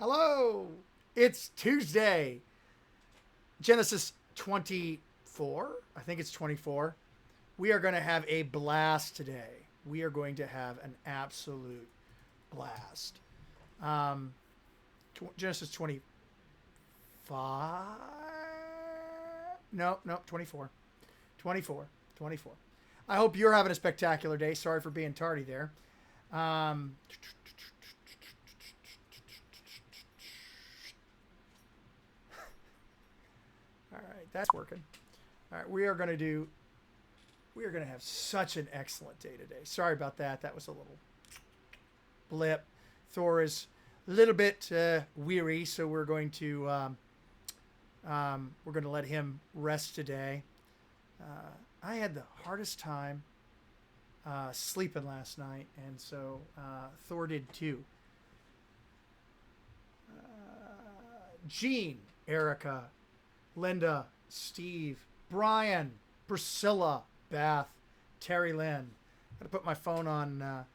Hello. It's Tuesday. Genesis 24. I think it's 24. We are going to have a blast today. We are going to have an absolute blast. Genesis 25. No, 24. 24. 24. I hope you're having a spectacular day. Sorry for being tardy there. All right, that's working. All right, we are going to have such an excellent day today. Sorry about that. That was a little blip. Thor is a little bit weary, so we're going to let him rest today. I had the hardest time sleeping last night, and so Thor did too. Jean, Erica, Linda, Steve, Brian, Priscilla, Beth, Terry Lynn. Got to put my phone on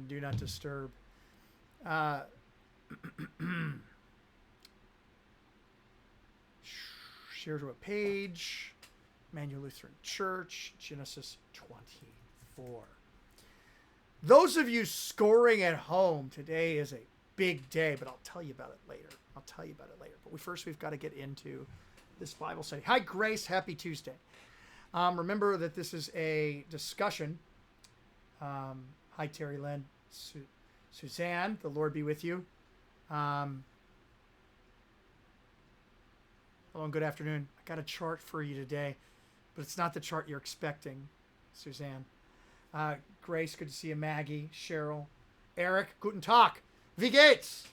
Do Not Disturb. Share to a page. Immanuel Lutheran Church, Genesis 24. Those of you scoring at home, today is a big day, but I'll tell you about it later. But we've got to get into this Bible study. Hi, Grace. Happy Tuesday. Remember that this is a discussion. Hi, Terry Lynn. Suzanne, the Lord be with you. Hello and good afternoon. I got a chart for you today, but it's not the chart you're expecting, Suzanne. Grace, good to see you. Maggie, Cheryl, Eric, guten Tag. Wie geht's?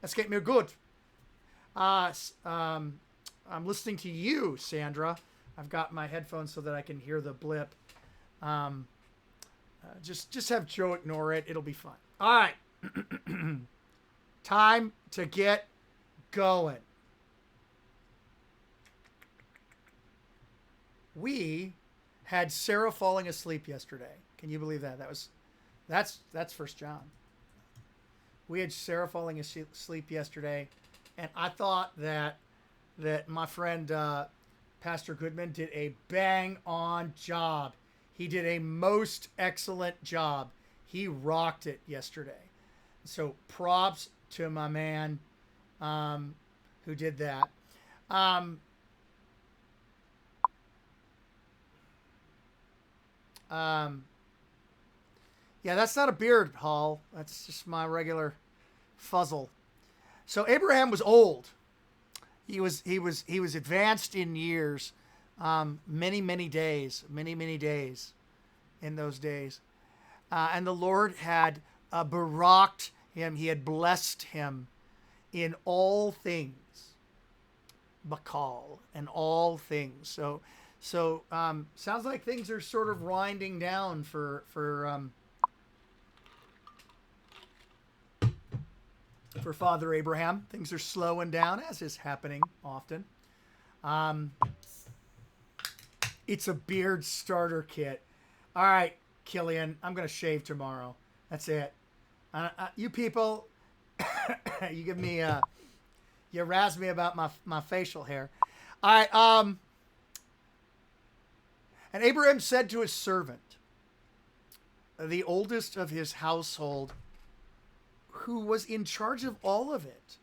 Es geht mir gut. I'm listening to you, Sandra. I've got my headphones so that I can hear the blip. Just have Joe ignore it. It'll be fun. All right. Time to get going. We had Sarah falling asleep yesterday. Can you believe that? That's First John. We had Sarah falling asleep yesterday, and I thought that my friend Pastor Goodman did a bang-on job. He did a most excellent job. He rocked it yesterday. So props to my man who did that. Yeah, that's not a beard, Hall. That's just my regular fuzzle. So Abraham was old. He was advanced in years, many days in those days. And the Lord had baraked him. He had blessed him in all things. Bakal, in all things. So sounds like things are sort of winding down for Father Abraham. Things are slowing down, as is happening often. It's a beard starter kit. All right, Killian, I'm going to shave tomorrow. That's it. You people, you give me, you razz me about my facial hair. All right, and Abraham said to his servant, the oldest of his household, who was in charge of all of it.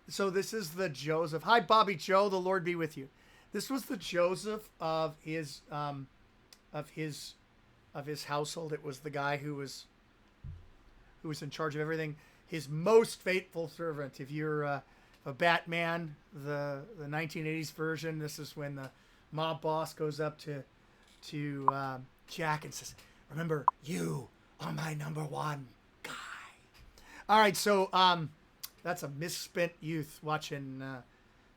So this is the Joseph. Hi, Bobby Joe. The Lord be with you. This was the Joseph of his household. It was the guy who was in charge of everything. His most faithful servant. If you're a Batman, the 1980s version, this is when the mob boss goes up to Jack and says, "Remember, you are my number one guy." All right, so that's a misspent youth watching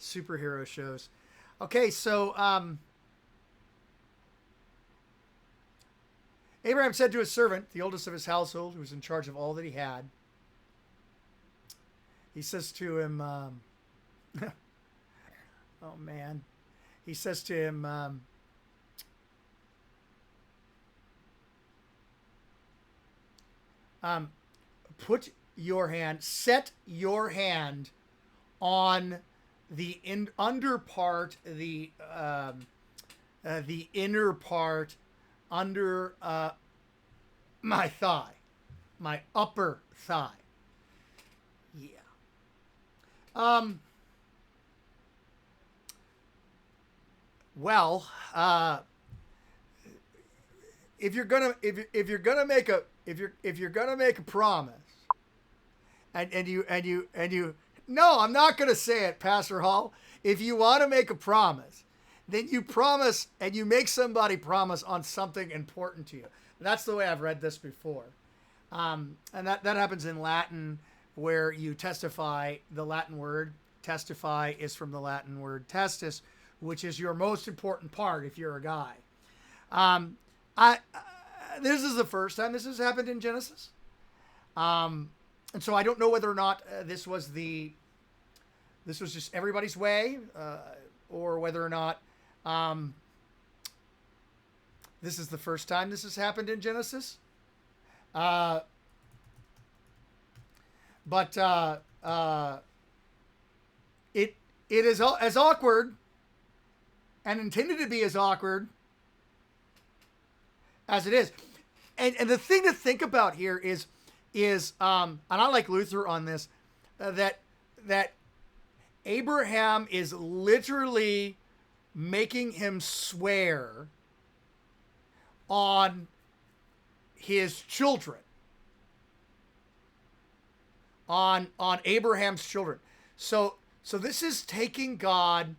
superhero shows. Okay, so Abraham said to his servant, the oldest of his household, who was in charge of all that he had, he says to him, oh man, he says to him, put your hand, set your hand on the under part, the inner part under my thigh, my upper thigh. Yeah. Well, if you're gonna make a promise, and you no, I'm not gonna say it, Pastor Hall. If you want to make a promise, then you promise and you make somebody promise on something important to you. That's the way I've read this before, and that happens in Latin, where you testify. The Latin word testify is from the Latin word testis, which is your most important part if you're a guy. This is the first time this has happened in Genesis. And so I don't know whether or not this was just everybody's way, or whether or not this is the first time this has happened in Genesis. But it is as awkward and intended to be as awkward as it is. And the thing to think about here is and I like Luther on this, that Abraham is literally making him swear on his children, on Abraham's children. So this is taking God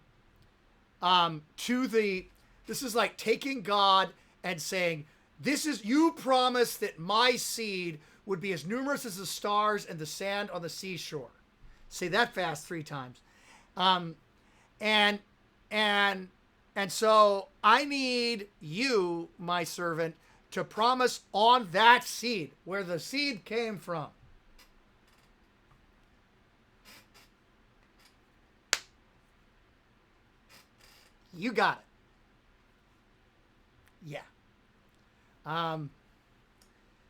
this is like taking God and saying, you promised that my seed would be as numerous as the stars and the sand on the seashore. Say that fast 3 times. And so I need you, my servant, to promise on that seed, where the seed came from. You got it. Yeah.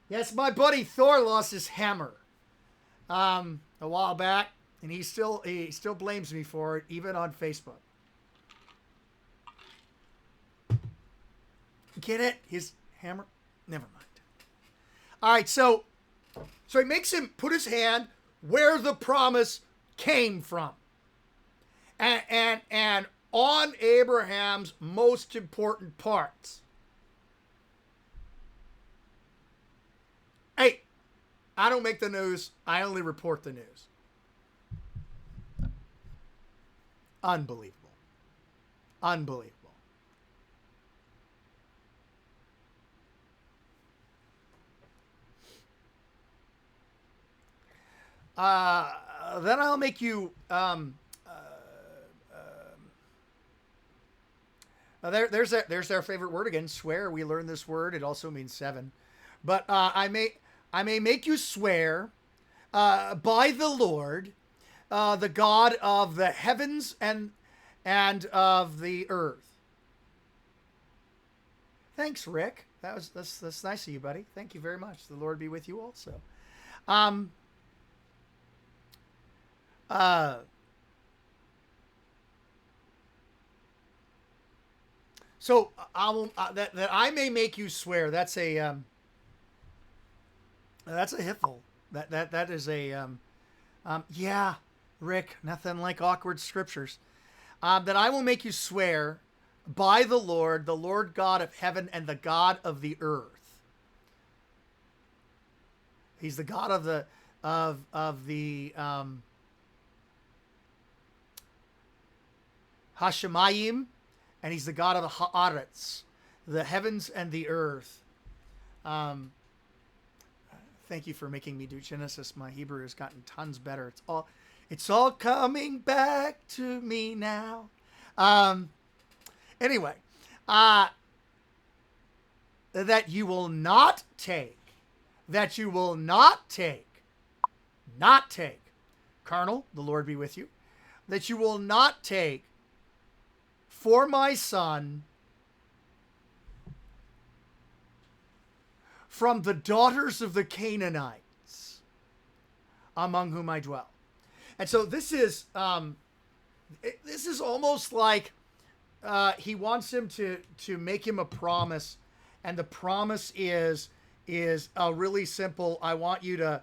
Yes, my buddy Thor lost his hammer a while back, and he still blames me for it, even on Facebook. Get it? His hammer? Never mind. All right, so he makes him put his hand where the promise came from, and on Abraham's most important parts. Hey, I don't make the news. I only report the news. Unbelievable. Unbelievable. Then I'll make you... there's our favorite word again, swear. We learned this word. It also means 7. But I may make you swear by the Lord, the God of the heavens and of the earth. Thanks, Rick. That's nice of you, buddy. Thank you very much. The Lord be with you also. So that I may make you swear. That's a hiffle. That is a yeah, Rick. Nothing like awkward scriptures. That I will make you swear by the Lord God of heaven and the God of the earth. He's the God of the Hashemayim, and he's the God of the Haaretz, the heavens and the earth. Thank you for making me do Genesis. My Hebrew has gotten tons better. It's all coming back to me now. Anyway, that you will not take, Colonel, the Lord be with you, that you will not take for my son from the daughters of the Canaanites among whom I dwell. And so this is almost like he wants him to make him a promise, and the promise is really simple. I want you to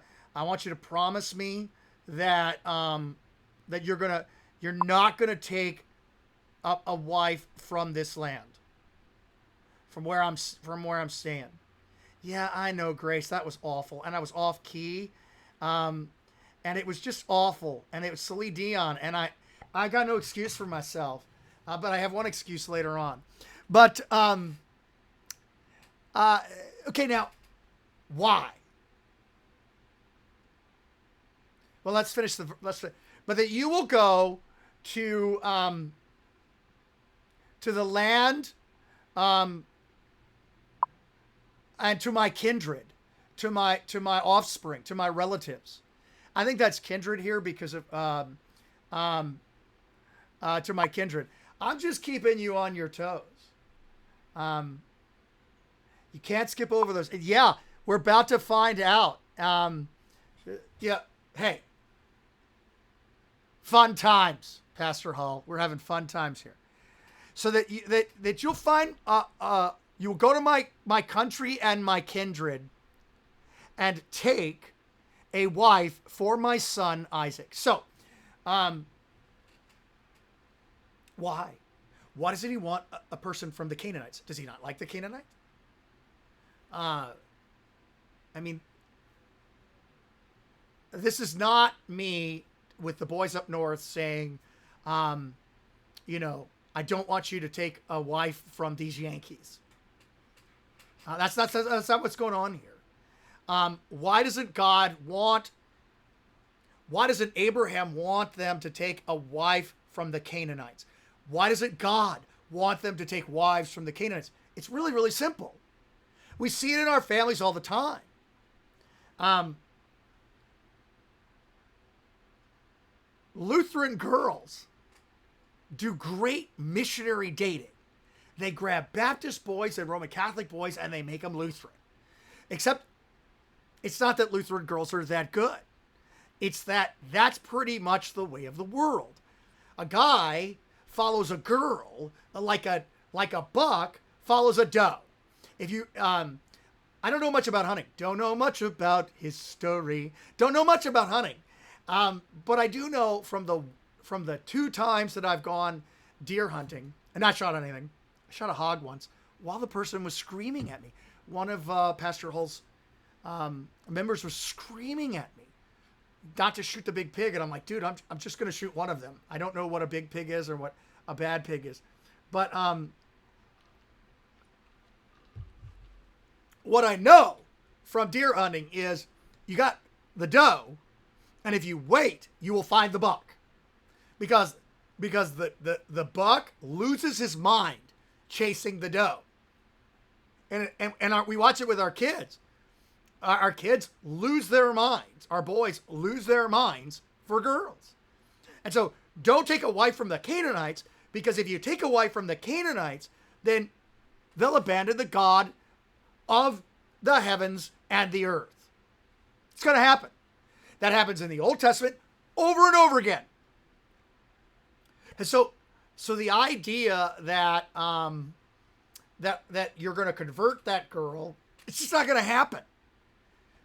promise me that that you're not gonna take a wife from this land, from where I'm staying. Yeah, I know, Grace. That was awful, and I was off key, and it was just awful, and it was Celine Dion, and I got no excuse for myself, but I have one excuse later on. But okay, now why? Well, let's finish but that you will go to the land, and to my kindred, to my offspring, to my relatives. I think that's kindred here because of to my kindred. I'm just keeping you on your toes. You can't skip over those. Yeah, we're about to find out. Yeah, hey, fun times, Pastor Hall. We're having fun times here. So that you'll find you will go to my country and my kindred, and take a wife for my son Isaac. So, why? Why doesn't he want a person from the Canaanites? Does he not like the Canaanites? I mean, this is not me with the boys up north saying, you know, I don't want you to take a wife from these Yankees. That's not what's going on here. Why doesn't Abraham want them to take a wife from the Canaanites? Why doesn't God want them to take wives from the Canaanites? It's really, really simple. We see it in our families all the time. Lutheran girls do great missionary dating. They grab Baptist boys and Roman Catholic boys and they make them Lutheran. Except it's not that Lutheran girls are that good. It's that's pretty much the way of the world. A guy follows a girl like a buck follows a doe. If you, I don't know much about hunting. Don't know much about history. Don't know much about hunting. But I do know from the 2 times that I've gone deer hunting and not shot anything. I shot a hog once while the person was screaming at me. One of Pastor Hull's members was screaming at me not to shoot the big pig, and I'm like, dude, I'm just going to shoot one of them. I don't know what a big pig is or what a bad pig is, but what I know from deer hunting is you got the doe, and if you wait, you will find the buck, because the buck loses his mind chasing the doe, and we watch it with our kids. Our kids lose their minds. Our boys lose their minds for girls. And so don't take a wife from the Canaanites, because if you take a wife from the Canaanites, then they'll abandon the God of the heavens and the earth. It's going to happen. That happens in the Old Testament over and over again. And so the idea that that you're going to convert that girl, it's just not going to happen,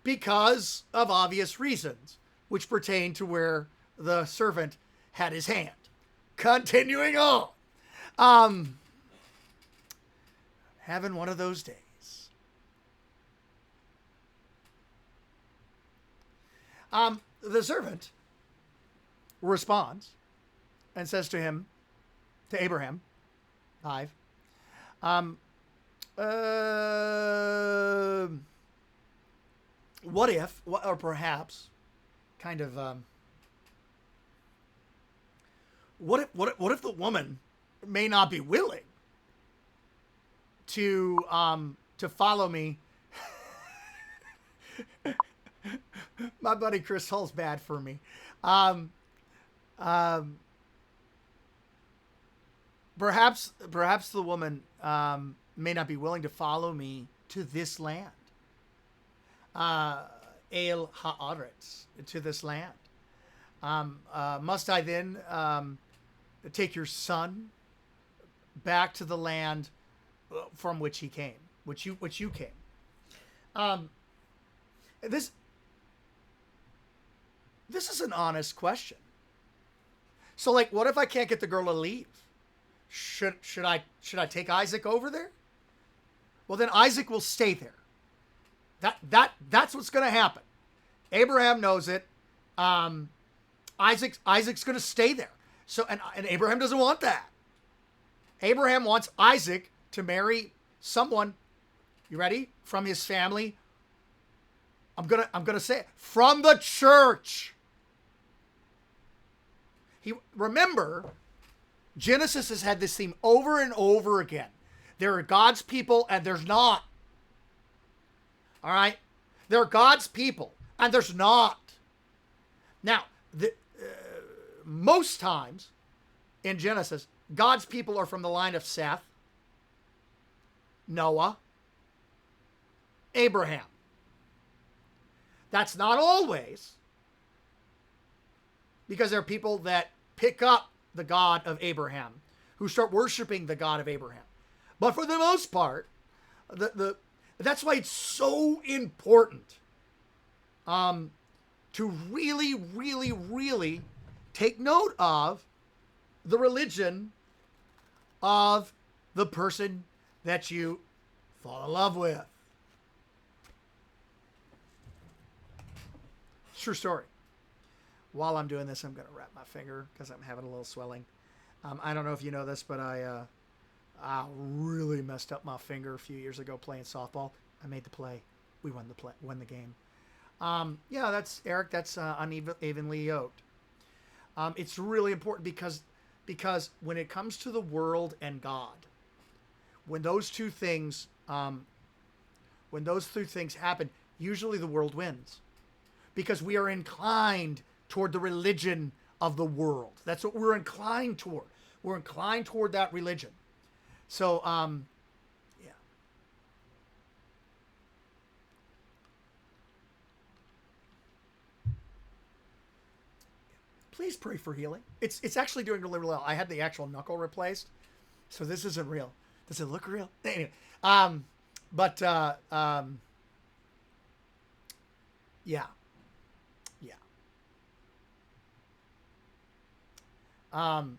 because of obvious reasons, which pertain to where the servant had his hand. Continuing on. Having one of those days. The servant responds and says to him, to Abraham, 5, what if, or perhaps, kind of, what if the woman may not be willing to follow me? My buddy Chris Hull's bad for me. Perhaps the woman may not be willing to follow me to this land. el haaretz, to this land. Must I then take your son back to the land from which he came, which you came? This is an honest question. So, like, what if I can't get the girl to leave? Should I take Isaac over there? Well, then Isaac will stay there. That's what's going to happen. Abraham knows it. Isaac's going to stay there. So, and Abraham doesn't want that. Abraham wants Isaac to marry someone. You ready? From his family. I'm gonna say it, from the church. Remember, Genesis has had this theme over and over again. There are God's people and there's not. All right? There are God's people and there's not. Now, most times in Genesis, God's people are from the line of Seth, Noah, Abraham. That's not always, because there are people that pick up the God of Abraham, who start worshiping the God of Abraham. But for the most part, that's why it's so important to really, really, really take note of the religion of the person that you fall in love with. True story. While I'm doing this, I'm going to wrap my finger because I'm having a little swelling. I don't know if you know this, but I really messed up my finger a few years ago playing softball. I made the play. We won the game. Yeah, that's Eric. That's unevenly yoked. It's really important because when it comes to the world and God, when those two things happen, usually the world wins. Because we are inclined toward the religion of the world. That's what we're inclined toward. We're inclined toward that religion. So, yeah. Please pray for healing. It's actually doing really well. I had the actual knuckle replaced, so this isn't real. Does it look real? Anyway, yeah. And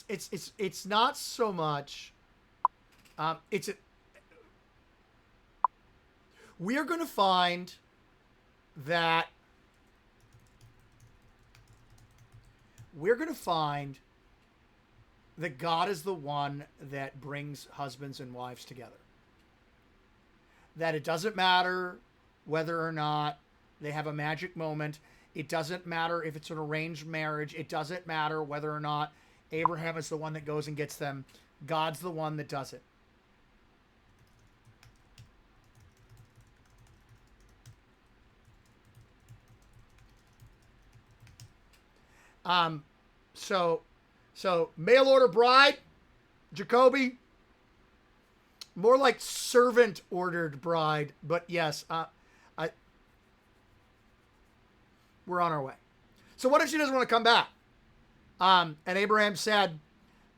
it's not so much. We are going to find that God is the one that brings husbands and wives together. That it doesn't matter whether or not they have a magic moment. It doesn't matter if it's an arranged marriage. It doesn't matter whether or not Abraham is the one that goes and gets them. God's the one that does it. So mail order bride, Jacoby. More like servant ordered bride, but yes, we're on our way. So what if she doesn't want to come back? And Abraham said,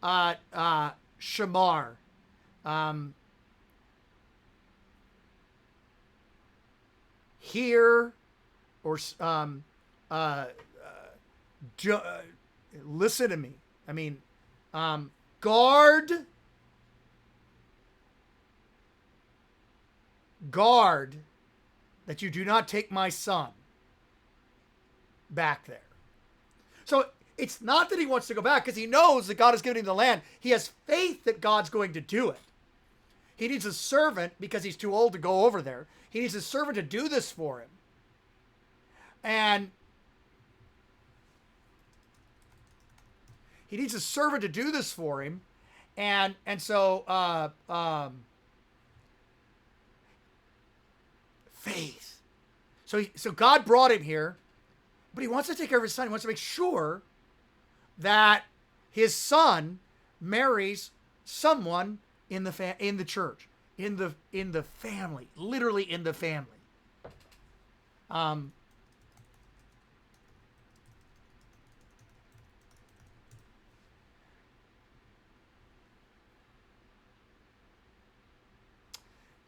Shamar. Hear or listen to me. I mean, guard that you do not take my son back there. So it's not that he wants to go back because he knows that God is giving him the land. He has faith that God's going to do it. He needs a servant because he's too old to go over there. He needs a servant to do this for him. And he needs a servant to do this for him. And so faith. So God brought him here, but he wants to take care of his son. He wants to make sure that his son marries someone in the church, in the family, literally in the family.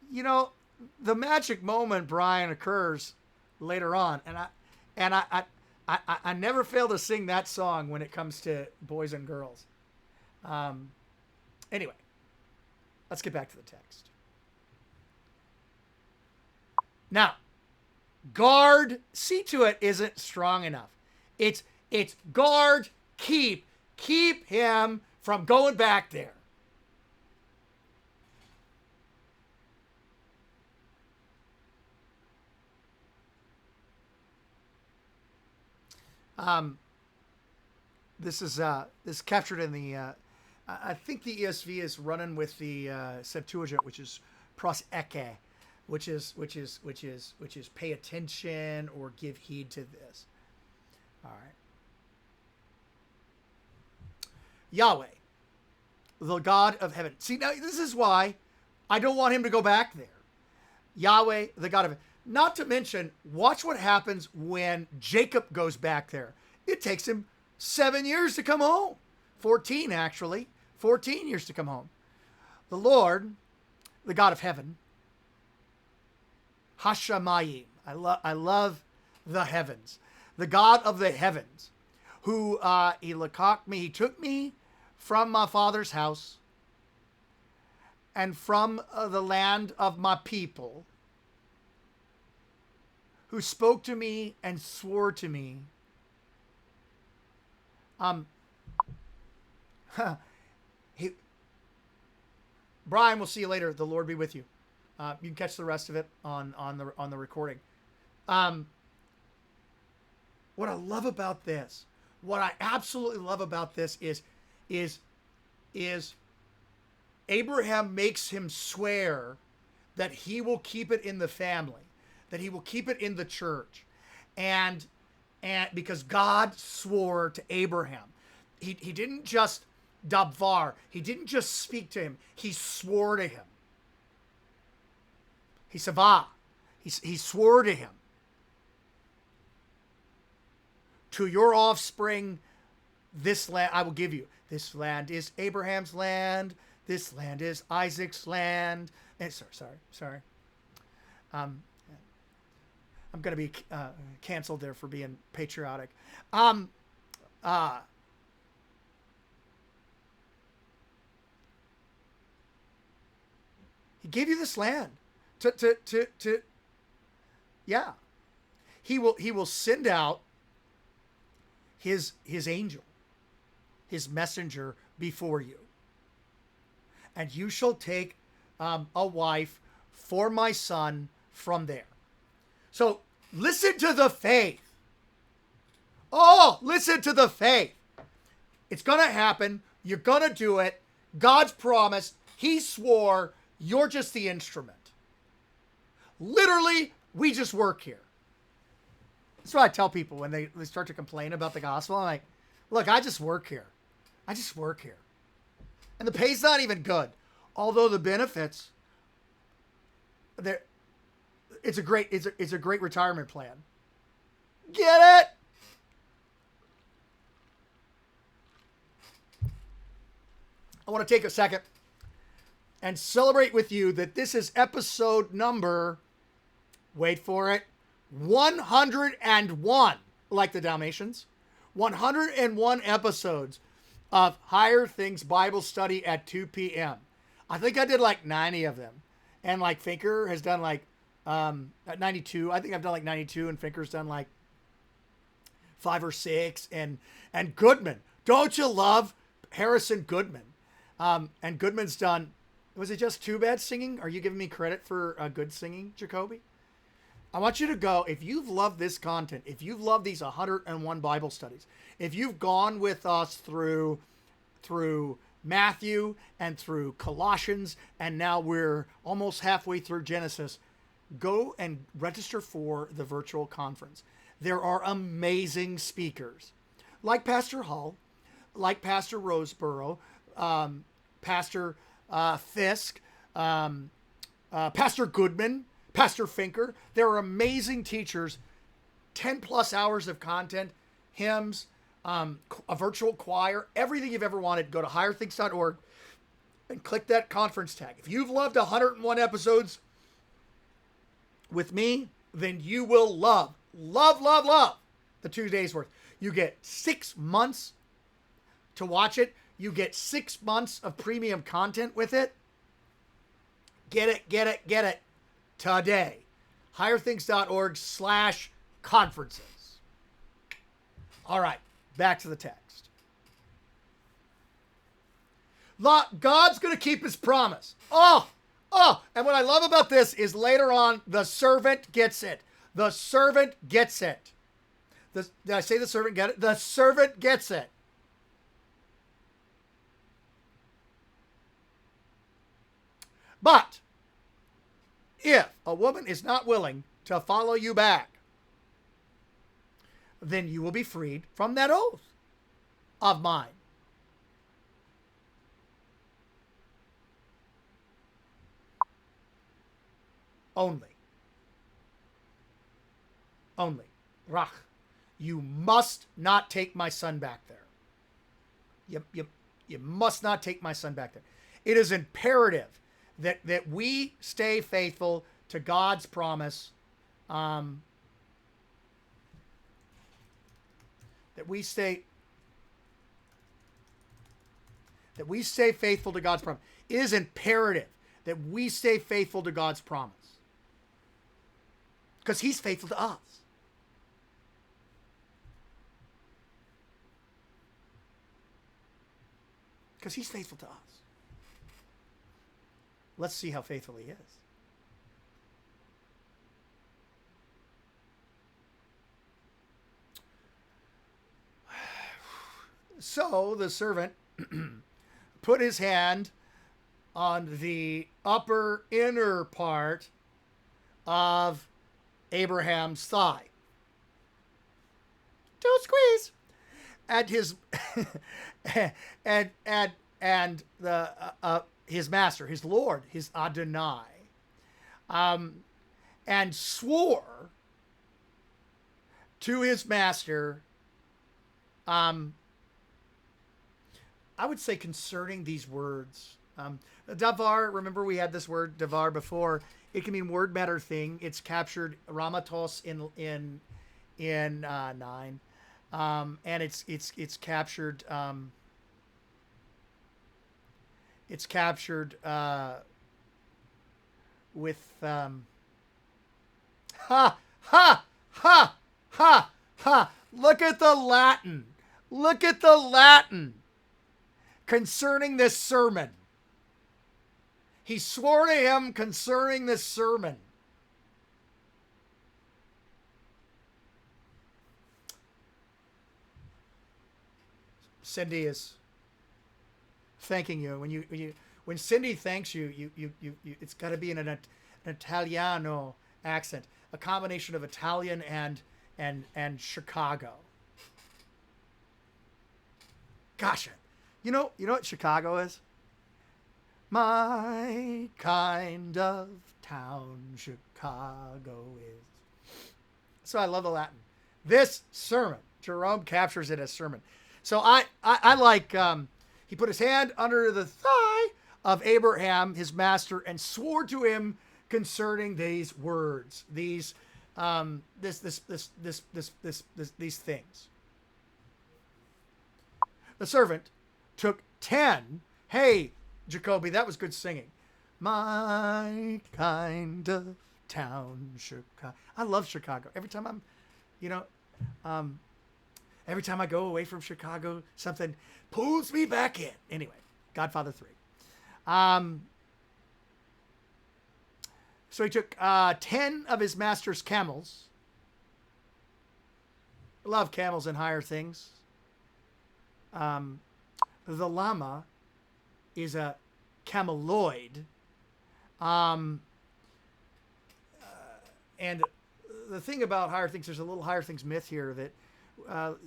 You know, the magic moment, Brian, occurs later on, and I never fail to sing that song when it comes to boys and girls. Anyway, let's get back to the text. Now, guard, see to it isn't strong enough. It's guard, keep him from going back there. This is captured in the I think the ESV is running with the Septuagint, which is pros eke, which is pay attention or give heed to this. All right. Yahweh, the God of heaven. See, now this is why I don't want him to go back there. Yahweh, the God of heaven. Not to mention, watch what happens when Jacob goes back there. It takes him 7 years to come home. 14, actually. 14 years to come home. The Lord, the God of heaven, Hashamayim. I love the heavens. The God of the heavens, who he took me from my father's house and from the land of my people, who spoke to me and swore to me. Brian, we'll see you later. The Lord be with you. You can catch the rest of it on the recording. What I love about this, what I absolutely love about this is Abraham makes him swear that he will keep it in the family, that he will keep it in the church. And because God swore to Abraham, he didn't just dabvar, he didn't just speak to him, he swore to him. He savah, he swore to him. To your offspring, this land I will give you. This land is Abraham's land. This land is Isaac's land. And sorry. I'm going to be canceled there for being patriotic. He gave you this land to yeah. He will send out his angel, his messenger before you. And you shall take a wife for my son from there. So listen to the faith. Oh, listen to the faith. It's going to happen. You're going to do it. God's promised. He swore. You're just the instrument. Literally, we just work here. That's what I tell people when they start to complain about the gospel. I'm like, look, I just work here. I just work here. And the pay's not even good. Although the benefits, it's a great retirement plan. Get it? I want to take a second and celebrate with you that this is episode number, wait for it, 101, like the Dalmatians. 101 episodes of Higher Things Bible Study at 2 p.m. I think I did like 90 of them. And like Finker has done like 92. I think I've done like 92, and Finker's done like 5 or 6. And Goodman. Don't you love Harrison Goodman? And Goodman's done, was it just too bad singing? Are you giving me credit for good singing, Jacoby? I want you to go, if you've loved this content, if you've loved these 101 Bible studies, if you've gone with us through Matthew and through Colossians, and now we're almost halfway through Genesis, go and register for the virtual conference. There are amazing speakers, like Pastor Hull, like Pastor Roseborough, Pastor Fisk, Pastor Goodman, Pastor Finker. They're amazing teachers. 10 plus hours of content, hymns, a virtual choir, everything you've ever wanted. Go to higherthings.org and click that conference tag. If you've loved 101 episodes with me, then you will love the 2 days worth. You get 6 months to watch it. You get 6 months of premium content with it. Get it today. higherthings.org/conferences. All right, back to the text. God's going to keep his promise. Oh, and what I love about this is later on, the servant gets it. The servant gets it. Did I say the servant get it? The servant gets it. But if a woman is not willing to follow you back, then you will be freed from that oath of mine. Only. Rach. You must not take my son back there. You must not take my son back there. It is imperative that we stay faithful to God's promise. That we stay faithful to God's promise. It is imperative that we stay faithful to God's promise. Because he's faithful to us. Because he's faithful to us. Let's see how faithful he is. So the servant put his hand on the upper inner part of Abraham's thigh. Don't squeeze. And his and the his master, his Lord, his Adonai, and swore to his master, I would say concerning these words. Davar, remember we had this word davar before. It can mean word, matter, thing. It's captured ramatos in 9. And it's captured with ha ha ha ha ha. Look at the Latin concerning this sermon. He swore to him concerning this sermon. Cindy is thanking you. When Cindy thanks you, it's got to be in an Italiano accent, a combination of Italian and Chicago. Gosh, you know what Chicago is? My kind of town, Chicago is. So I love the Latin. This sermon, Jerome captures it as sermon. So I like, he put his hand under the thigh of Abraham, his master, and swore to him concerning these words, these things. The servant took 10. Hey, Jacoby, that was good singing. My kind of town, Chicago. I love Chicago. Every time every time I go away from Chicago, something pulls me back in. Anyway, Godfather 3. So he took 10 of his master's camels. I love camels and higher things. The llama is a cameloid. And the thing about higher things, there's a little higher things myth here that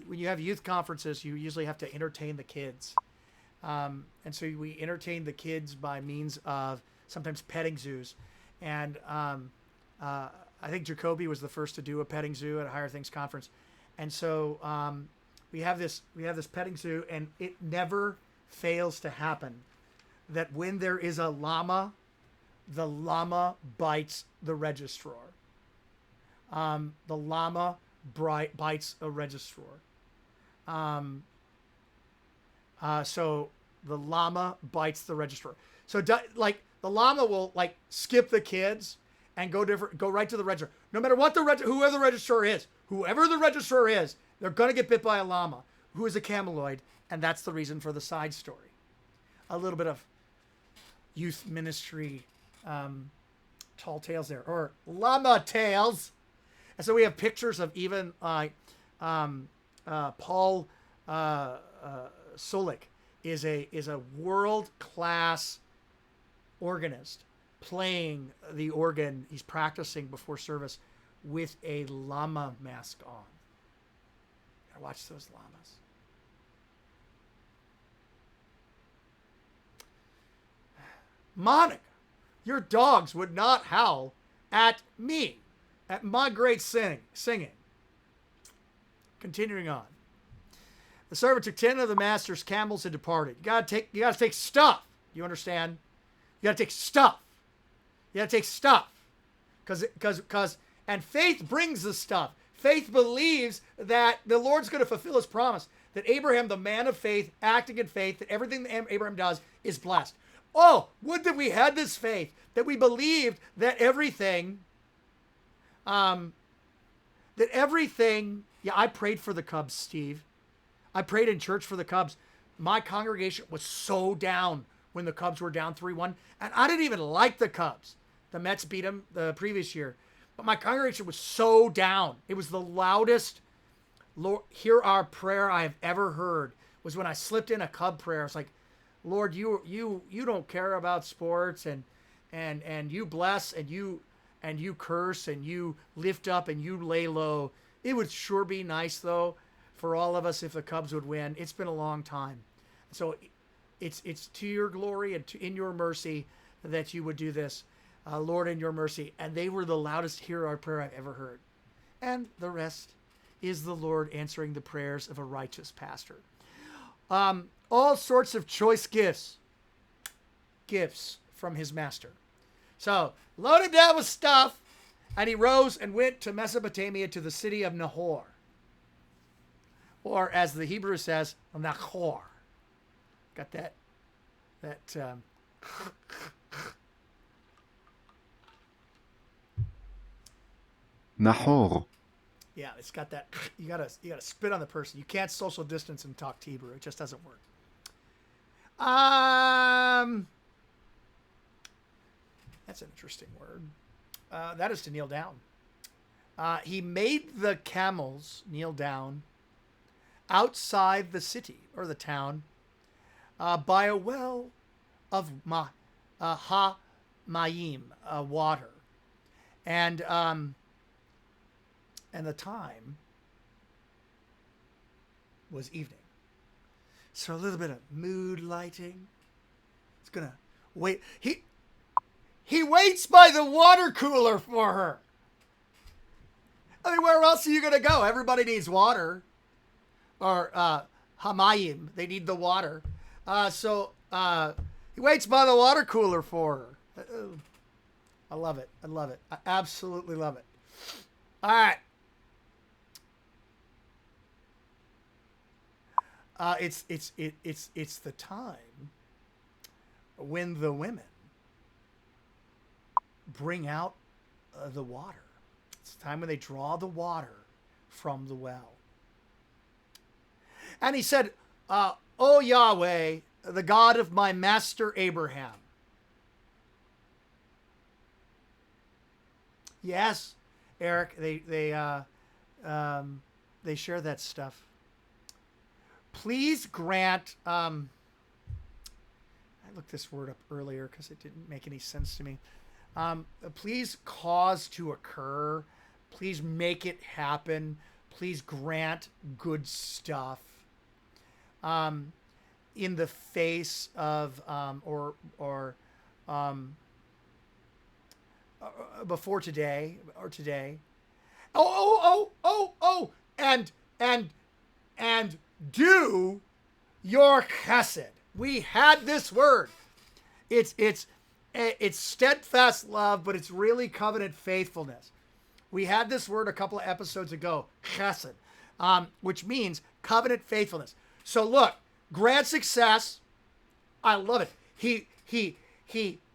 when you have youth conferences, you usually have to entertain the kids. And so we entertained the kids by means of sometimes petting zoos. And I think Jacoby was the first to do a petting zoo at a Higher Things conference. And so we have this petting zoo, and it never fails to happen that when there is a llama, the llama bites the registrar. The llama bites a registrar. So the llama bites the registrar. So like the llama will like skip the kids and go right to the registrar. No matter what whoever the registrar is, they're gonna get bit by a llama who is a cameloid, and that's the reason for the side story. A little bit of youth ministry tall tales there, or llama tales. And so we have pictures of even Paul Solik is a world-class organist playing the organ. He's practicing before service with a llama mask on. Gotta watch those llamas. Monica, your dogs would not howl at me, at my great singing. Continuing on. The servant took 10 of the master's camels and departed. You gotta take stuff. You understand? You gotta take stuff. You gotta take stuff. And faith brings the stuff. Faith believes that the Lord's going to fulfill his promise. That Abraham, the man of faith, acting in faith, that everything that Abraham does is blessed. Oh, would that we had this faith. That we believed that everything, yeah, I prayed for the Cubs, Steve. I prayed in church for the Cubs. My congregation was so down when the Cubs were down 3-1. And I didn't even like the Cubs. The Mets beat them the previous year. But my congregation was so down. It was the loudest, Lord, hear our prayer I have ever heard. Was when I slipped in a Cub prayer. It's like, Lord, you don't care about sports, and you bless, and you curse, and you lift up, and you lay low. It would sure be nice, though, for all of us if the Cubs would win. It's been a long time. So it's to your glory and in your mercy that you would do this, Lord, in your mercy. And they were the loudest hear our prayer I've ever heard. And the rest is the Lord answering the prayers of a righteous pastor. All sorts of choice gifts from his master. So load him down with stuff, and he rose and went to Mesopotamia, to the city of Nahor. Or as the Hebrew says, Nahor. Got that Nahor. Yeah, it's got that. You gotta spit on the person. You can't social distance and talk Hebrew. It just doesn't work. That's an interesting word. That is to kneel down. He made the camels kneel down outside the city or the town by a well of Ha-Mayim, water. And the time was evening. So a little bit of mood lighting. It's gonna wait. He waits by the water cooler for her. I mean, where else are you gonna go? Everybody needs water. Or Hamayim, they need the water. So he waits by the water cooler for her. I love it. I love it. I absolutely love it. All right. It's the time when the women bring out the water. It's the time when they draw the water from the well. And he said, O Yahweh, the God of my master Abraham. Yes, Eric, they share that stuff. Please grant, I looked this word up earlier because it didn't make any sense to me. Please cause to occur. Please make it happen. Please grant good stuff. in the face of before today or today. And do your chesed. We had this word. It's steadfast love, but it's really covenant faithfulness. We had this word a couple of episodes ago, chesed, which means covenant faithfulness. So look, grant success. I love it.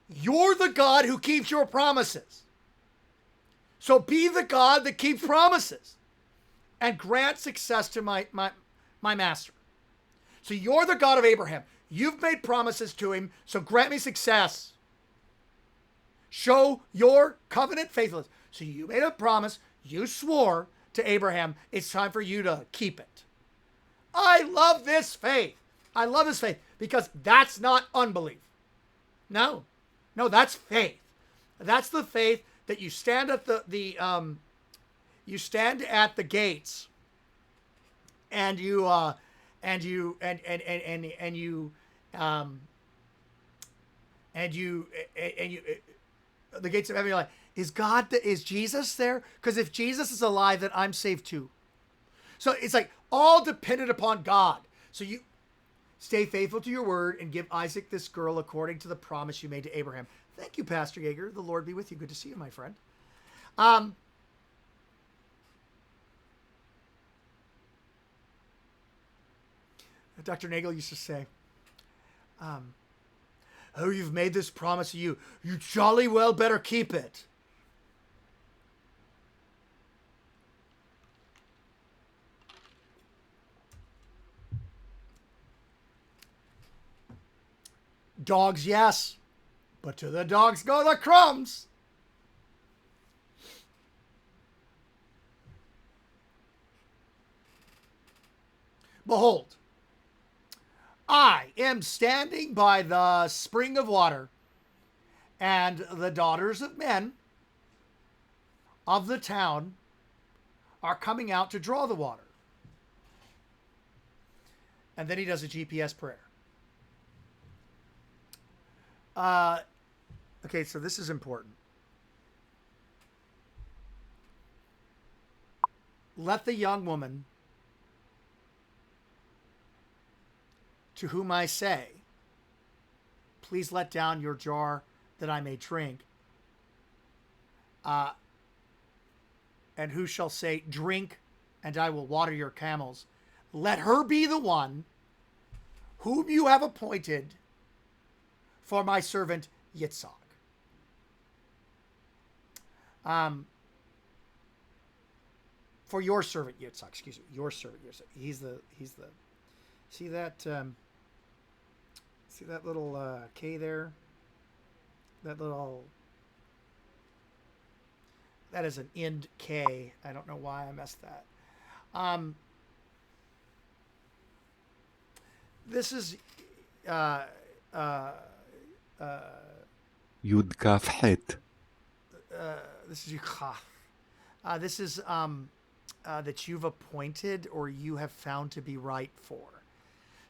You're the God who keeps your promises. So be the God that keeps promises and grant success to my master. So you're the God of Abraham. You've made promises to him, so grant me success. Show your covenant faithfulness. So you made a promise. You swore to Abraham. It's time for you to keep it. I love this faith. I love this faith because that's not unbelief. No, that's faith. That's the faith that you stand at you stand at the gates, and the gates of heaven. You're like, is Jesus there? Because if Jesus is alive, then I'm saved too. So it's like all dependent upon God. So you stay faithful to your word and give Isaac this girl according to the promise you made to Abraham. Thank you, Pastor Yeager. The Lord be with you. Good to see you, my friend. Dr. Nagel used to say, oh, you've made this promise to you. You jolly well better keep it. Dogs, yes. But to the dogs go the crumbs. Behold, I am standing by the spring of water, and the daughters of men of the town are coming out to draw the water. And then he does a GPS prayer. Okay, so this is important. Let the young woman to whom I say, please let down your jar that I may drink. And who shall say, drink, and I will water your camels. Let her be the one whom you have appointed for my servant Yitzhak. For your servant Yitzhak, excuse me, your servant Yitzhak. He's the. See that? See that little K there? That is an end K. I don't know why I messed that. This is Yud Kaf Het. This is Yukaf. This is that you've appointed or you have found to be right for.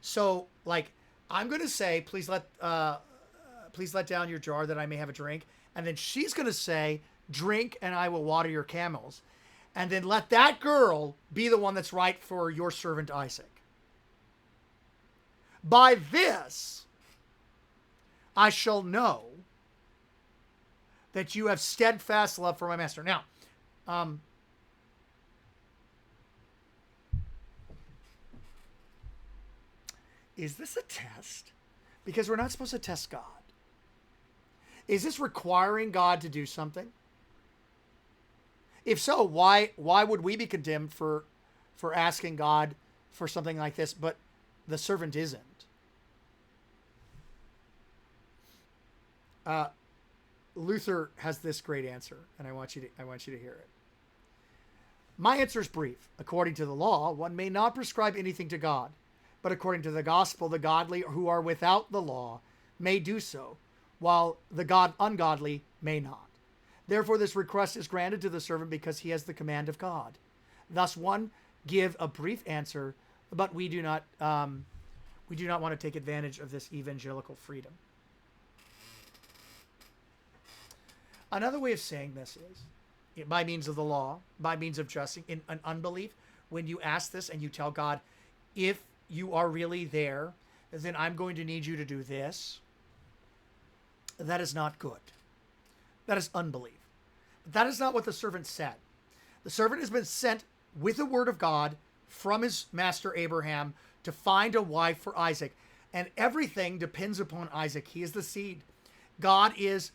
So, like, I'm going to say, please let down your jar that I may have a drink. And then she's going to say, drink and I will water your camels. And then let that girl be the one that's right for your servant Isaac. By this, I shall know that you have steadfast love for my master. Now, is this a test? Because we're not supposed to test God. Is this requiring God to do something? If so, why would we be condemned for asking God for something like this, but the servant isn't? Luther has this great answer, and I want you to hear it. My answer is brief. According to the law, one may not prescribe anything to God, but according to the gospel, the godly who are without the law may do so, while the ungodly may not. Therefore, this request is granted to the servant because he has the command of God. Thus, one give a brief answer, but we do not We do not want to take advantage of this evangelical freedom. Another way of saying this is by means of the law, by means of trusting in an unbelief. When you ask this and you tell God, if you are really there, then I'm going to need you to do this. That is not good. That is unbelief. But that is not what the servant said. The servant has been sent with the word of God from his master Abraham to find a wife for Isaac. And everything depends upon Isaac. He is the seed. God is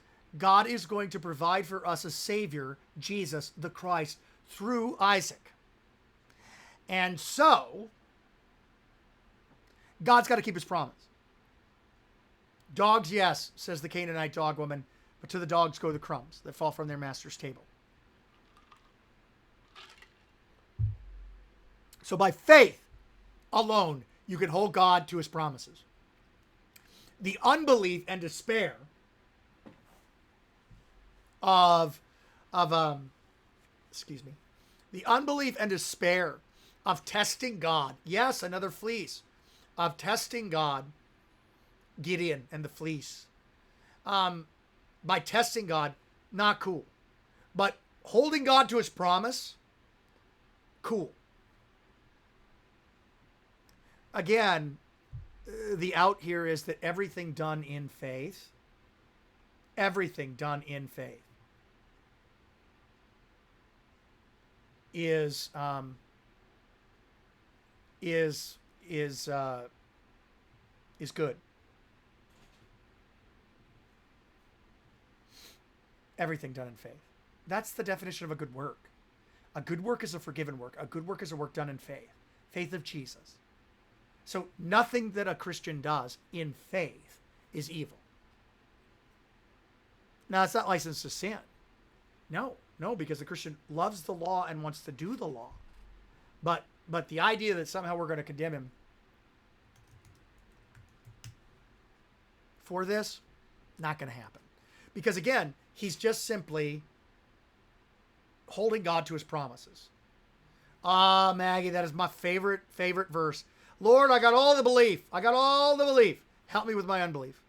going to provide for us a Savior, Jesus the Christ, through Isaac. And so, God's got to keep his promise. Dogs, yes, says the Canaanite dog woman, but to the dogs go the crumbs that fall from their master's table. So by faith alone, you can hold God to his promises. The unbelief and despair the unbelief and despair of testing God. Yes, another fleece. Of testing God. Gideon and the fleece. By testing God, not cool. But holding God to his promise, cool. Again, the out here is that everything done in faith, is good. Everything done in faith. That's the definition of a good work. A good work is a forgiven work. A good work is a work done in faith. Faith of Jesus. So nothing that a Christian does in faith is evil. Now, it's not licensed to sin. No, because the Christian loves the law and wants to do the law. But the idea that somehow we're going to condemn him for this, not going to happen. Because again, he's just simply holding God to his promises. Maggie, that is my favorite verse. Lord, I got all the belief. Help me with my unbelief.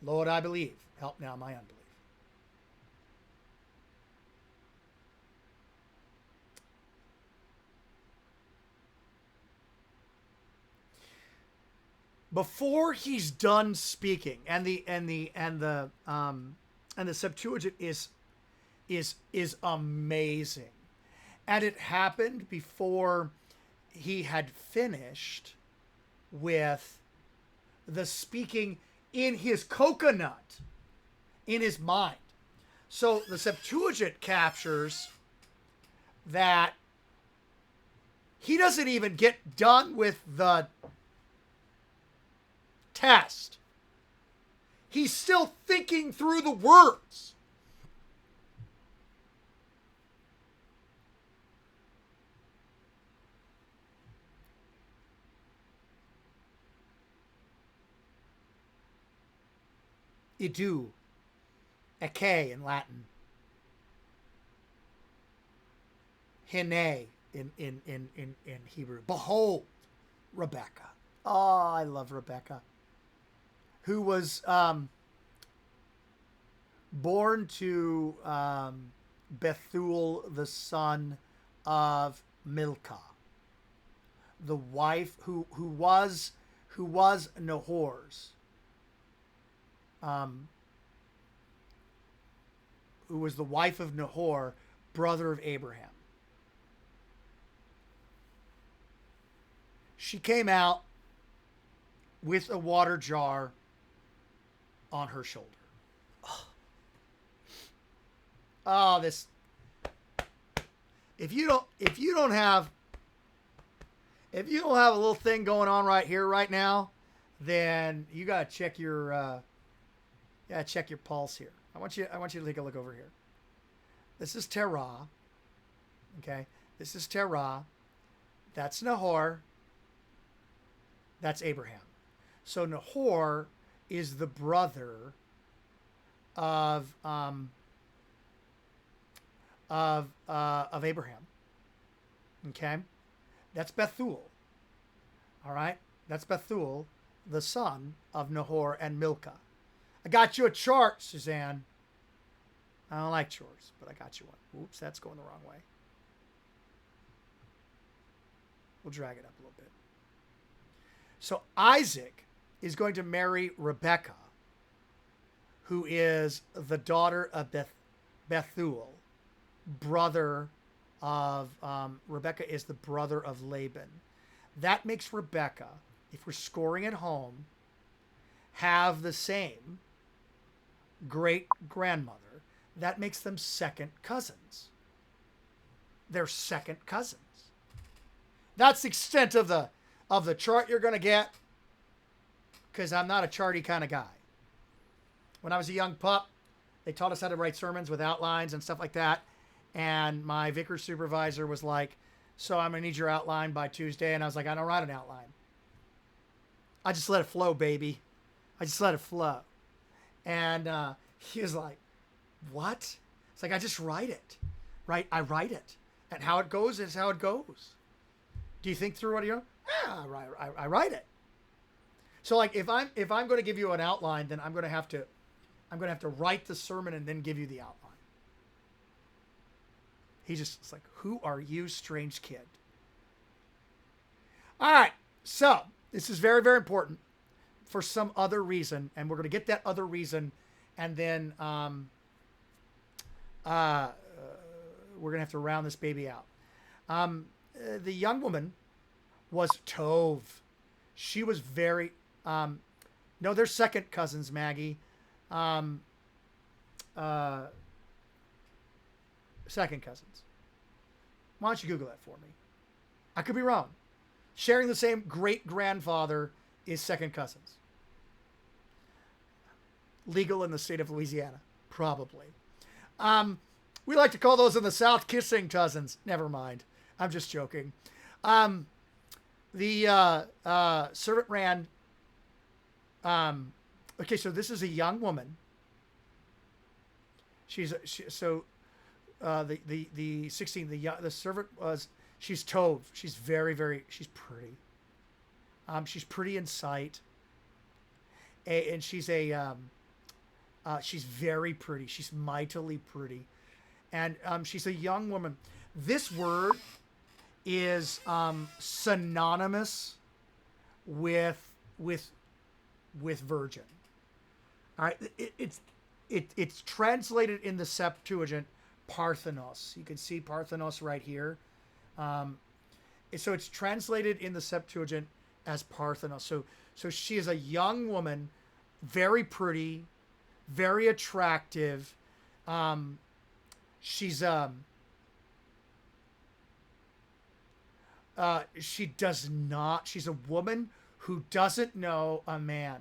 Lord, I believe. Help now my unbelief. Before he's done speaking, and the Septuagint is amazing, and it happened before he had finished with the speaking in his coconut, in his mind. So the Septuagint captures that he doesn't even get done with the test. He's still thinking through the words. Idu, eke in Latin, hine in Hebrew. Behold, Rebecca. Oh, I love Rebecca, who was born to Bethuel, the son of Milcah, the wife who was Nahor's. Who was the wife of Nahor, brother of Abraham. She came out with a water jar on her shoulder. Oh, this. If you don't have a little thing going on right here, right now, then you gotta check your pulse here. I want you to take a look over here. This is Terah. Okay, this is Terah. That's Nahor. That's Abraham. So Nahor is the brother of Abraham. Okay, that's Bethuel. All right? That's Bethuel, the son of Nahor and Milcah. I got you a chart, Suzanne. I don't like chores, but I got you one. Oops, that's going the wrong way. We'll drag it up a little bit. So Isaac is going to marry Rebekah, who is the daughter of Bethuel, brother of Rebekah is the brother of Laban. That makes Rebekah, if we're scoring at home, have the same great grandmother. That makes them second cousins. They're second cousins. That's the extent of the chart you're going to get, because I'm not a charty kind of guy. When I was a young pup, they taught us how to write sermons with outlines and stuff like that. And my vicar supervisor was like, so I'm going to need your outline by Tuesday. And I was like, I don't write an outline. I just let it flow, baby. I just let it flow. And he was like, what? It's like, I just write it. Right? I write it. And how it goes is how it goes. Do you think through what you're? Yeah, I write it. So like if I'm going to give you an outline, then I'm going to have to write the sermon and then give you the outline. It's like, who are you, strange kid? All right. So this is very, very important for some other reason, and we're going to get that other reason, and then we're going to have to round this baby out. The young woman was Tov. She was very, no, they're second cousins, Maggie. Second cousins. Why don't you Google that for me? I could be wrong. Sharing the same great grandfather is second cousins. Legal in the state of Louisiana, probably. We like to call those in the South kissing cousins. Never mind. I'm just joking. The servant ran. Okay, so this is a young woman. The 16, the servant was, she's Tov. She's very, very, she's pretty. She's pretty in sight. And she's she's very pretty. She's mightily pretty. And she's a young woman. This word is synonymous with virgin. All right, it's translated in the Septuagint Parthenos. You can see Parthenos right here. So it's translated in the Septuagint as Parthenos. So she is a young woman, very pretty, very attractive. She's a woman who doesn't know a man.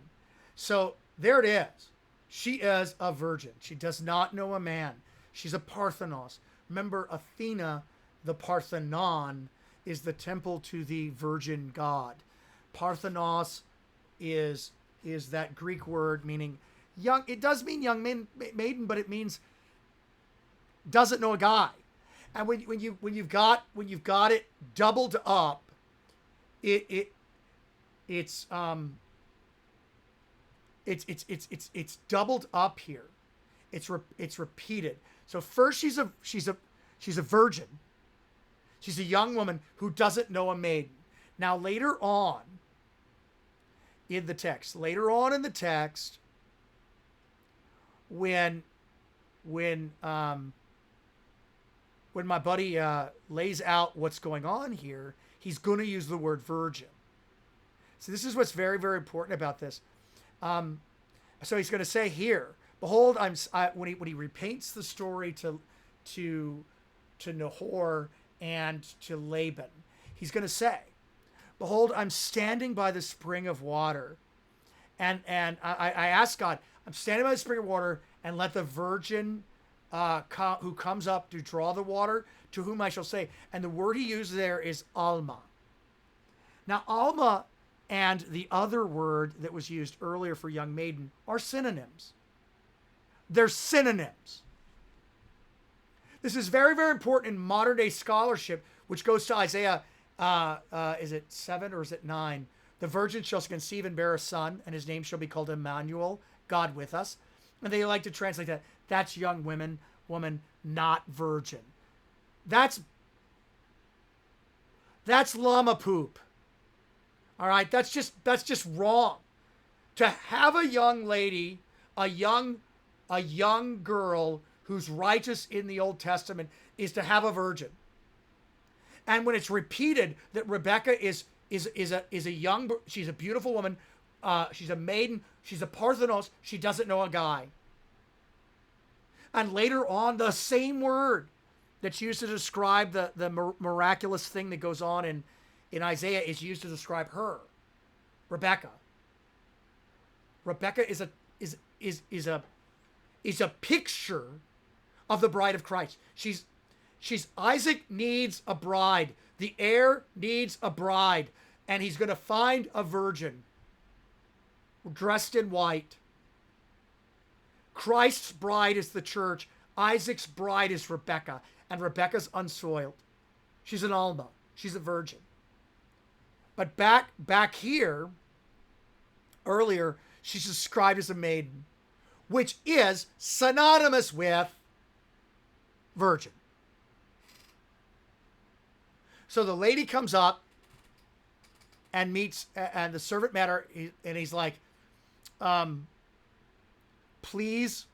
So there it is. She is a virgin. She does not know a man. She's a Parthenos. Remember, Athena, the Parthenon, is the temple to the virgin god. Parthenos is that Greek word meaning young. It does mean young maiden, but it means doesn't know a guy. And when you've got it doubled up, it's doubled up here. It's repeated. So first she's a virgin. She's a young woman who doesn't know a maiden. Now later on in the text, when my buddy lays out what's going on here, he's going to use the word virgin. So this is what's very, very important about this. So he's going to say here, behold, when he repaints the story to Nahor and to Laban, he's going to say, behold, I'm standing by the spring of water. And I ask God, I'm standing by the spring of water, and let the virgin who comes up to draw the water, to whom I shall say. And the word he used there is Alma. Now, Alma and the other word that was used earlier for young maiden are synonyms. They're synonyms. This is very, very important in modern day scholarship, which goes to Isaiah Is it 7 or is it 9? The virgin shall conceive and bear a son, and his name shall be called Immanuel, God with us. And they like to translate that. That's young woman, not virgin. That's llama poop. All right, that's just wrong. To have a young lady, a young girl who's righteous in the Old Testament is to have a virgin. And when it's repeated that Rebecca is a young, she's a beautiful woman, she's a maiden, she's a Parthenos, she doesn't know a guy. And later on, the same word that's used to describe the miraculous thing that goes on in Isaiah is used to describe her, Rebecca. Rebecca is a picture of the bride of Christ. She's Isaac needs a bride. The heir needs a bride, and he's going to find a virgin dressed in white. Christ's bride is the church. Isaac's bride is Rebecca, and Rebecca's unsoiled. She's an alma. She's a virgin. But back here, earlier, she's described as a maiden, which is synonymous with virgin. So the lady comes up and meets, and the servant met her, and he's like, please.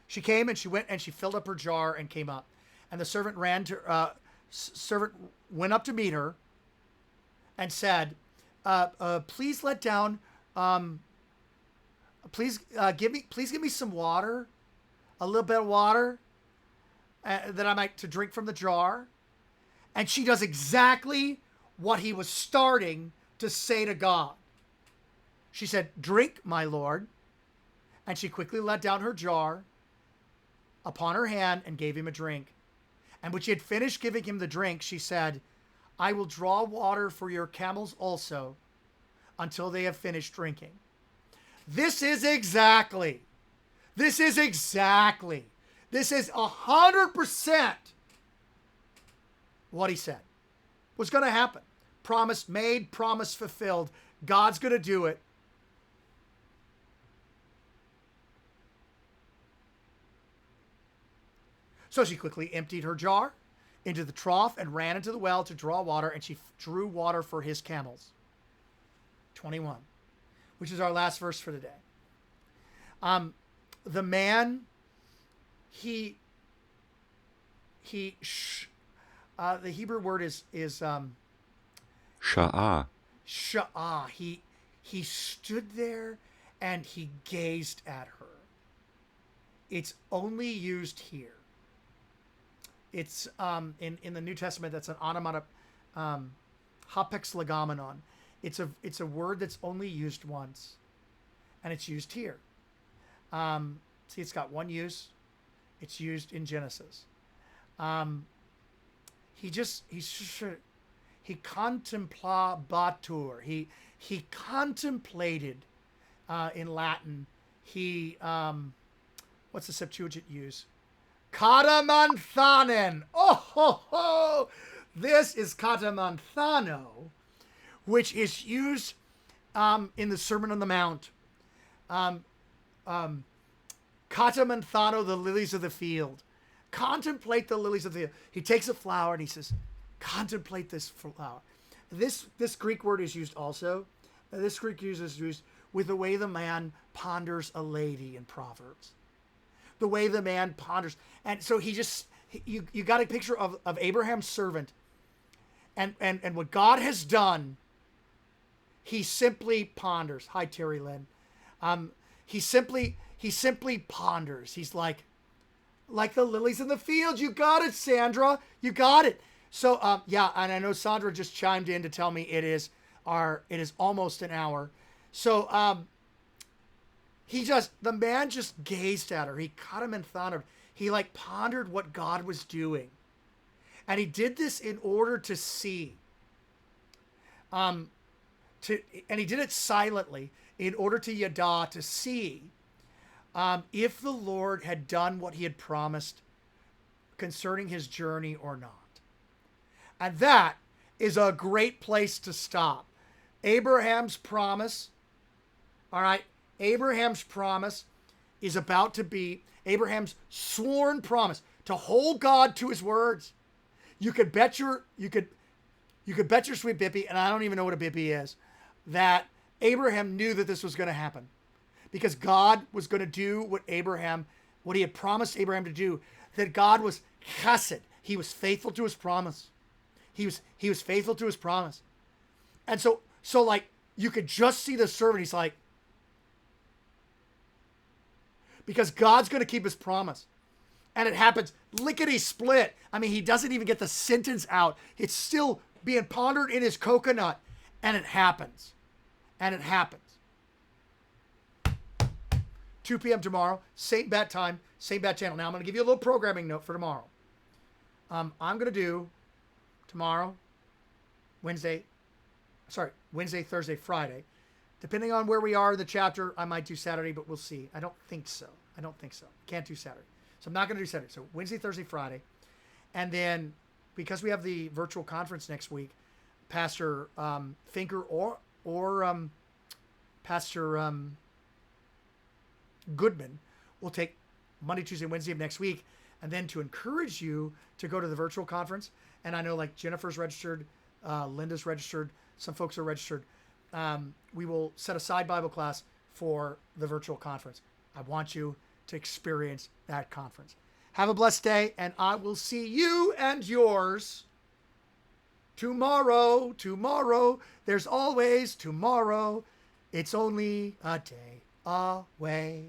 She came and she went and she filled up her jar and came up. And the servant went up to meet her and said, please let down, please give me some water, a little bit of water that I might to drink from the jar. And she does exactly what he was starting to say to God. She said, drink, my Lord. And she quickly let down her jar upon her hand and gave him a drink. And when she had finished giving him the drink, she said, I will draw water for your camels also until they have finished drinking. This is exactly 100% what he said was going to happen. Promise made, promise fulfilled. God's going to do it. So she quickly emptied her jar into the trough and ran into the well to draw water, and she drew water for his camels. 21, which is our last verse for today. The man, the Hebrew word is Sha'ah. Sha'ah. He stood there and he gazed at her. It's only used here. It's in the New Testament. That's an onomatopoeia, hapex legomenon. It's a word that's only used once, and it's used here. See, it's got one use. It's used in Genesis. He contemplabatur. He contemplated in Latin. He what's the Septuagint use? Katamanthanen. Oh ho ho! This is katamanthano, which is used in the Sermon on the Mount. Katamanthano, the lilies of the field. Contemplate the lilies of the field. He takes a flower and he says, contemplate this flower. This Greek word is used also. This Greek is used with the way the man ponders a lady in Proverbs. The way the man ponders. And so you got a picture of Abraham's servant and what God has done. He simply ponders. Hi, Terry Lynn. He simply ponders. He's like the lilies in the field. You got it, Sandra. You got it. So yeah, and I know Sandra just chimed in to tell me it is almost an hour. So the man just gazed at her. He caught him and thought. He pondered what God was doing. And he did this in order to see. And he did it silently in order to yada, to see if the Lord had done what he had promised concerning his journey or not. And that is a great place to stop. Abraham's promise, all right, Abraham's promise is about to be Abraham's sworn promise to hold God to his words. You could bet your sweet Bippy, and I don't even know what a Bippy is, that Abraham knew that this was going to happen. Because God was going to do what he had promised Abraham to do. That God was chesed. He was faithful to his promise. He was faithful to his promise. And so like, you could just see the servant. He's like, because God's going to keep his promise. And it happens lickety split. I mean, he doesn't even get the sentence out. It's still being pondered in his coconut. And it happens. And it happens. 2 p.m. tomorrow, same bat time, same bat channel. Now, I'm going to give you a little programming note for tomorrow. I'm going to do tomorrow, Wednesday, Thursday, Friday. Depending on where we are in the chapter, I might do Saturday, but we'll see. I don't think so. Can't do Saturday. So I'm not going to do Saturday. So Wednesday, Thursday, Friday. And then, because we have the virtual conference next week, Pastor Finker or Pastor Goodman will take Monday, Tuesday, Wednesday of next week, and then to encourage you to go to the virtual conference. And I know like Jennifer's registered, Linda's registered, some folks are registered. We will set aside Bible class for the virtual conference. I want you to experience that conference. Have a blessed day, and I will see you and yours tomorrow. Tomorrow. There's always tomorrow. It's only a day away.